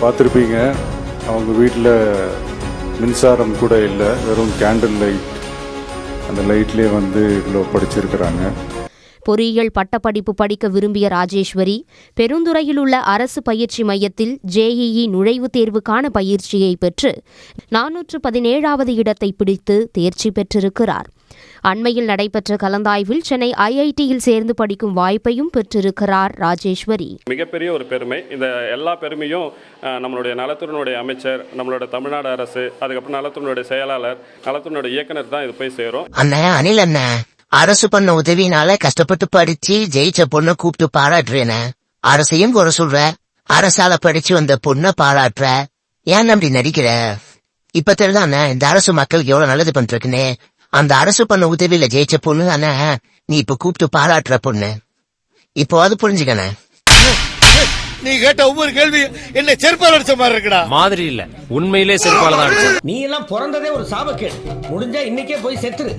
பார்த்துருப்பீங்க, அவங்க வீட்டில் மின்சாரம் கூட இல்லை, வெறும் கேண்டில் லைட். அந்த லைட்லேயே இவ்வளோ படிச்சிருக்கிறாங்க. பொறியியல் பட்டப்படிப்பு படிக்க விரும்பிய ராஜேஸ்வரி பெருந்துறையில் உள்ள அரசு பயிற்சி மையத்தில் JEE நுழைவுத் தேர்வுக்கான பயிற்சியை பெற்று 417வது இடத்தை பிடித்து தேர்ச்சி பெற்றிருக்கிறார். அண்மையில் நடைபெற்ற கலந்தாய்வில் சென்னை IITயில் சேர்ந்து படிக்கும் வாய்ப்பையும் பெற்றிருக்கிறார் ராஜேஸ்வரி. மிகப்பெரிய ஒரு பெருமை. இந்த எல்லா பெருமையும் நம்மளுடைய நலத்துறையினுடைய அமைச்சர், நம்மளோட தமிழ்நாடு அரசு, அதுக்கப்புறம் நலத்துறையினுடைய செயலாளர், நலத்துறையினுடைய இயக்குனர் தான் இது போய் சேரும். அனில் அண்ணா, அரசு பண்ண உதவினால கஷ்டப்பட்டு படிச்சு ஜெயிச்ச பொண்ணை கூப்பிட்டு பாராட்டுறேன. அரசையும் குறை சொல்ற, அரசால படிச்சு வந்த பொண்ணை பாராட்டுற, ஏன் அப்படி நடிக்கிற? இப்ப தெரியுதானே இந்த அரசு மக்களுக்கு எவ்வளவு நல்லது பண்றதுன்னு. அந்த அரசு பண்ண உதவியில ஜெயிச்ச பொண்ணு தானே நீ இப்ப கூப்பிட்டு பாராட்டுற பொண்ணு. இப்போ அது புரிஞ்சுக்கண. நீ கேட்ட ஒவ்வொரு கேள்வி என்ன செருப்பால் அடிச்ச மாதிரி இருக்குடா. மாதிரி இல்ல, உண்மையிலே செருப்பால தான் அடிச்ச. நீ எல்லாம் பிறந்ததே ஒரு சாபக்கேடு. முடிஞ்சா இன்னைக்கே போய் செத்துரு.